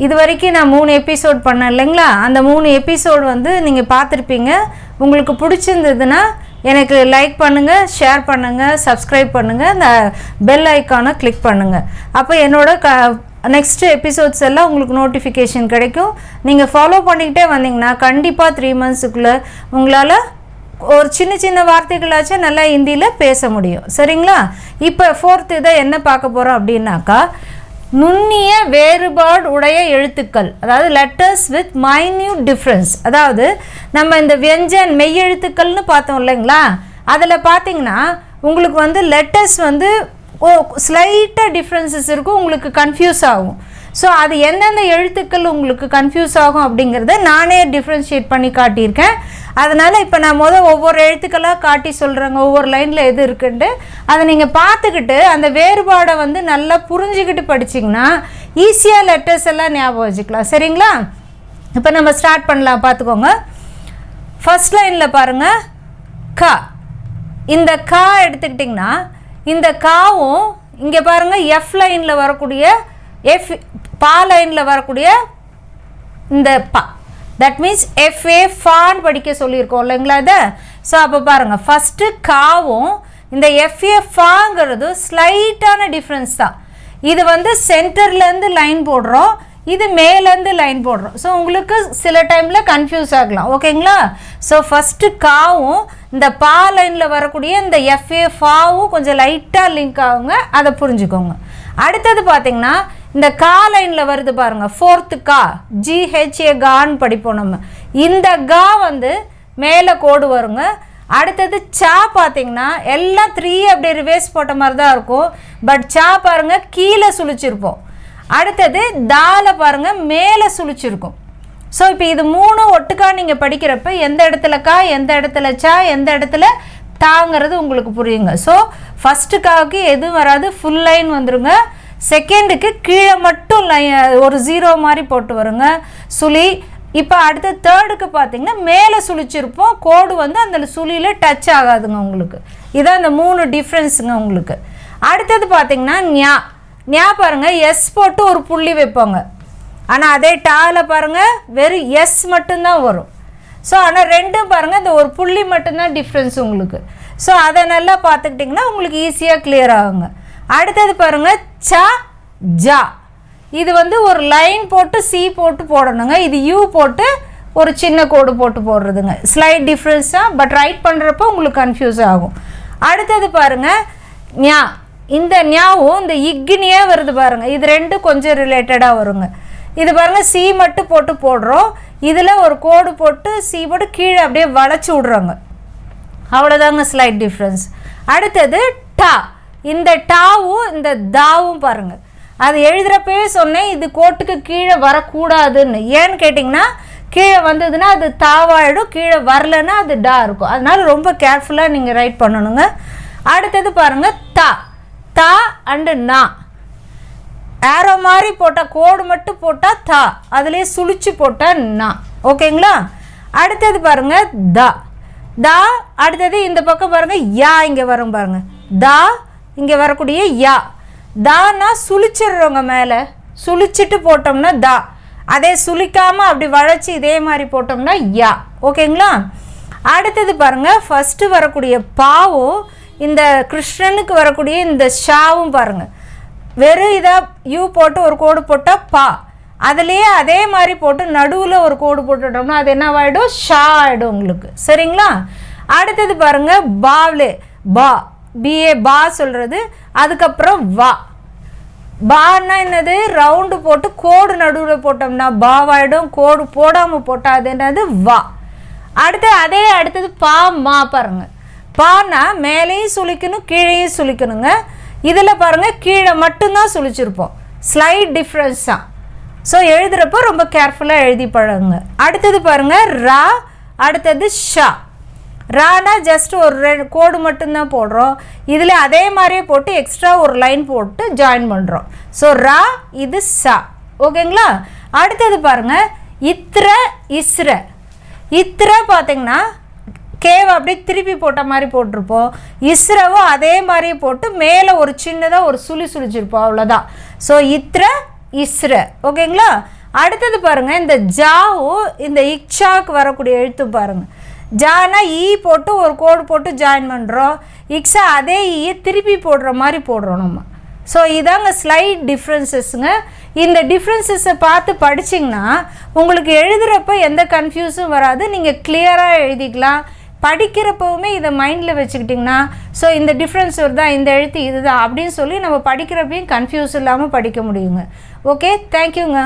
இது வரைக்கும் நான் 3 எபிசோட் பண்ணேன் இல்லைங்களா? அந்த 3 எபிசோடு வந்து நீங்கள் பார்த்துருப்பீங்க. உங்களுக்கு பிடிச்சிருந்ததுன்னா எனக்கு லைக் பண்ணுங்கள், ஷேர் பண்ணுங்கள், சப்ஸ்கிரைப் பண்ணுங்கள், இந்த பெல் ஐக்கானை கிளிக் பண்ணுங்கள். அப்போ என்னோட நெக்ஸ்ட் எபிசோட்ஸ் எல்லாம் உங்களுக்கு நோட்டிஃபிகேஷன் கிடைக்கும். நீங்கள் ஃபாலோ பண்ணிக்கிட்டே வந்தீங்கன்னா கண்டிப்பாக 3 மந்த்ஸுக்குள்ளே உங்களால் ஒரு சின்ன சின்ன வார்த்தைகளாச்சும் நல்லா ஹிந்தியில் பேச முடியும். சரிங்களா? இப்போ 4th இதை என்ன பார்க்க போகிறோம் அப்படின்னாக்கா, நுண்ணிய வேறுபாடு உடைய எழுத்துக்கள், அதாவது லெட்டர்ஸ் வித் மைன்யூட் டிஃப்ரென்ஸ். அதாவது நம்ம இந்த வியஞ்சன் மெய்யெழுத்துக்கள்னு பார்த்தோம் இல்லைங்களா? அதில் பார்த்தீங்கன்னா உங்களுக்கு வந்து லெட்டர்ஸ் வந்து ஸ்லைட்டாக டிஃப்ரென்சஸ் இருக்கும், உங்களுக்கு கன்ஃபியூஸ் ஆகும். ஸோ அது எந்தெந்த எழுத்துக்கள் உங்களுக்கு கன்ஃபியூஸ் ஆகும் அப்படிங்கிறத நானே டிஃப்ரென்ஷியேட் பண்ணி காட்டியிருக்கேன். அதனால் இப்போ நான் ஒவ்வொரு எழுத்துக்களாக காட்டி சொல்கிறேங்க, ஒவ்வொரு லைனில் எது இருக்குன்ட்டு. அதை நீங்கள் பார்த்துக்கிட்டு அந்த வேறுபாடை வந்து நல்லா புரிஞ்சுக்கிட்டு படிச்சிங்கன்னா ஈஸியாக லெட்டர்ஸ் எல்லாம் ஞாபகம் வச்சுக்கலாம். சரிங்களா? இப்போ நம்ம ஸ்டார்ட் பண்ணலாம், பார்த்துக்கோங்க. ஃபர்ஸ்ட் லைனில் பாருங்கள், கா. இந்த கா எடுத்துக்கிட்டிங்கன்னா இந்த காவும் இங்கே பாருங்கள் எஃப் லைனில் வரக்கூடிய பா லைனில் வரக்கூடிய இந்த பா, தட் மீன்ஸ் எஃப்ஏ ஃபான்னு படிக்க சொல்லியிருக்கோம் இல்லைங்களா இதை? ஸோ அப்போ பாருங்கள், ஃபஸ்ட்டு காவும் இந்த எஃப்ஏ ஃபாங்கிறது ஸ்லைட்டான டிஃப்ரென்ஸ் தான். இது வந்து சென்டர்லேருந்து லைன் போடுறோம், இது மேலேருந்து லைன் போடுறோம். ஸோ உங்களுக்கு சில டைமில் கன்ஃபியூஸ் ஆகலாம். ஓகேங்களா? ஸோ ஃபஸ்ட்டு காவும் இந்த பா லைனில் வரக்கூடிய இந்த எஃப்ஏ ஃபாவும் கொஞ்சம் லைட்டாக லிங்க் ஆகுங்க, அதை புரிஞ்சுக்கோங்க. அடுத்தது பார்த்திங்கன்னா இந்த கா லைனில் வருது பாருங்கள், 4th கா, ஜிஹெச்ஏ கான்னு படிப்போம் நம்ம. இந்த கா வந்து மேலே கோடு வருங்க. அடுத்தது சா பார்த்திங்கன்னா எல்லாம் 3 அப்படியே ரிவேர்ஸ் போட்ட மாதிரி தான் இருக்கும், பட் சா பாருங்கள் கீழே சுழிச்சிருப்போம். அடுத்தது தால பாருங்கள் மேலே சுழிச்சிருக்கும். ஸோ இப்போ இது 3 ஒட்டுக்கா நீங்கள் படிக்கிறப்ப எந்த இடத்துல கா, எந்த இடத்துல சா, எந்த இடத்துல தாங்கிறது உங்களுக்கு புரியுங்க. ஸோ ஃபஸ்ட்டு காவுக்கு எதுவும் வராது, ஃபுல் லைன் வந்துருங்க. செகண்டுக்கு கீழே மட்டும் ஒரு 0 மாதிரி போட்டு வருங்க சுழி. இப்போ அடுத்த தேர்டுக்கு பார்த்தீங்கன்னா மேலே சுழிச்சிருப்போம், கோடு வந்து அந்த சுழியில் டச் ஆகாதுங்க உங்களுக்கு. இதான் இந்த 3 டிஃப்ரென்ஸுங்க உங்களுக்கு. அடுத்தது பார்த்தீங்கன்னா ஞா பாருங்கள் எஸ் போட்டு ஒரு புள்ளி வைப்போங்க, ஆனால் அதே டாவில் பாருங்கள் வெறும் எஸ் மட்டும்தான் வரும். ஸோ ஆனால் ரெண்டும் பாருங்கள் இந்த ஒரு புள்ளி மட்டும்தான் டிஃப்ரென்ஸ் உங்களுக்கு. ஸோ அதை நல்லா பார்த்துக்கிட்டிங்கன்னா உங்களுக்கு ஈஸியாக கிளியர் ஆகுங்க. அடுத்தது பாருங்கள் சா ஜா, இது வந்து ஒரு லைன் போட்டு சி போட்டு போடணுங்க, இது யூ போட்டு ஒரு சின்ன கோடு போட்டு போடுறதுங்க. ஸ்லைட் டிஃப்ரென்ஸ் தான், பட் ரைட் பண்ணுறப்போ உங்களுக்கு கன்ஃபியூஸ் ஆகும். அடுத்தது பாருங்கள் ஞா, இந்த ஞாவும் இந்த இக்னியே வருது பாருங்கள், இது ரெண்டும் கொஞ்சம் ரிலேட்டடாக வருங்க. இது பாருங்கள் சி மட்டும் போட்டு போடுறோம், இதில் ஒரு கோடு போட்டு சி போட்டு கீழே அப்படியே வளைச்சி விட்றோங்க, அவ்வளோதாங்க ஸ்லைட் டிஃப்ரென்ஸ். அடுத்தது டா, இந்த டாவும் இந்த தாவும் பாருங்கள், அது எழுதுகிறப்பவே சொன்னேன் இது கோட்டுக்கு கீழே வரக்கூடாதுன்னு. ஏன்னு கேட்டிங்கன்னா கீழே வந்ததுன்னா அது தாவாயிடும், கீழே வரலன்னா அது டா இருக்கும். அதனால் ரொம்ப கேர்ஃபுல்லாக நீங்கள் ரைட் பண்ணணுங்க. அடுத்தது பாருங்கள் தா, தா அண்டு நா, ஏரோ மாதிரி போட்டால் கோடு மட்டும் போட்டால் தா, அதுலேயே சுழிச்சு போட்டால் நா. ஓகேங்களா? அடுத்தது பாருங்கள் தா, தா. அடுத்தது இந்த பக்கம் பாருங்கள் யா, இங்கே வரும் பாருங்கள் தா, இங்கே வரக்கூடிய யா. தானா சுழிச்சிடுறோங்க, மேலே சுழிச்சிட்டு போட்டோம்னா தா, அதே சுழிக்காமல் அப்படி வளைச்சி இதே மாதிரி போட்டோம்னா யா. ஓகேங்களா? அடுத்தது பாருங்கள் ஃபஸ்ட்டு வரக்கூடிய பாவும் இந்த கிருஷ்ணனுக்கு வரக்கூடிய இந்த ஷாவும் பாருங்கள் வெறும் இதாக யூ போட்டு ஒரு கோடு போட்டால் பா, அதுலேயே அதே மாதிரி போட்டு நடுவில் ஒரு கோடு போட்டுட்டோம்னா அது என்னவாயிடும், ஷா ஆகிடும் உங்களுக்கு. சரிங்களா? அடுத்தது பாருங்கள் பாவ்லே, பா, பிஏ பா சொல்கிறது. அதுக்கப்புறம் வா, பான்னா என்னது, ரவுண்டு போட்டு கோடு நடுவில் போட்டோம்னா பாவாயிடும், கோடு போடாமல் போட்டால் அது என்னது வா. அடுத்தது பா மா பாருங்கள், பான்னா மேலேயும் சுழிக்கணும் கீழேயும் சுழிக்கணுங்க. இதில் பாருங்கள் கீழே மட்டும்தான் சுழிச்சிருப்போம், ஸ்லைட் டிஃப்ரென்ஸ் தான். ஸோ எழுதுகிறப்போ ரொம்ப கேர்ஃபுல்லாக எழுதி பழகுங்க. அடுத்தது பாருங்கள் ரா, அடுத்தது ஷா. ரானா ஜஸ்ட் ஒரு கோடு மட்டும்தான் போடுறோம், இதில் அதே மாதிரியே போட்டு எக்ஸ்ட்ரா ஒரு லைன் போட்டு ஜாயின் பண்ணுறோம். ஸோ ரா, இது சா. ஓகேங்களா? அடுத்தது பாருங்கள் இத்ர இஸ்ர. இத்ர பார்த்திங்கன்னா கேவை அப்படியே திருப்பி போட்ட மாதிரி போட்டிருப்போம், இஸ்ரவும் அதே மாதிரி போட்டு மேலே ஒரு சின்னதாக ஒரு சுழிச்சிருப்போம், அவ்வளோதான். ஸோ இத்ர இஸ்ர. ஓகேங்களா? அடுத்தது பாருங்கள், இந்த ஜாவும் இந்த இக்ஷாக்கு வரக்கூடிய எழுத்து பாருங்கள். ஜானா ஈ போட்டு ஒரு கோடு போட்டு ஜாயின் பண்ணுறோம். இக்ஸா அதே ஈயை திருப்பி போடுற மாதிரி போடுறோம் நம்ம. ஸோ இதாங்க ஸ்லைட் டிஃப்ரென்சஸ்ங்க. இந்த டிஃப்ரென்சஸை பார்த்து படிச்சிங்கன்னா உங்களுக்கு எழுதுகிறப்ப எந்த கன்ஃபியூஸும் வராது. நீங்கள் கிளியராக எழுதிக்கலாம். படிக்கிறப்பவுமே இதை மைண்டில் வச்சுக்கிட்டிங்கன்னா ஸோ இந்த டிஃப்ரென்ஸ் வருதா, இந்த எழுத்து இதுதான் அப்படின்னு சொல்லி நம்ம படிக்கிறப்பையும் கன்ஃபியூஸ் இல்லாமல் படிக்க முடியுங்க. ஓகே, தேங்க்யூங்க.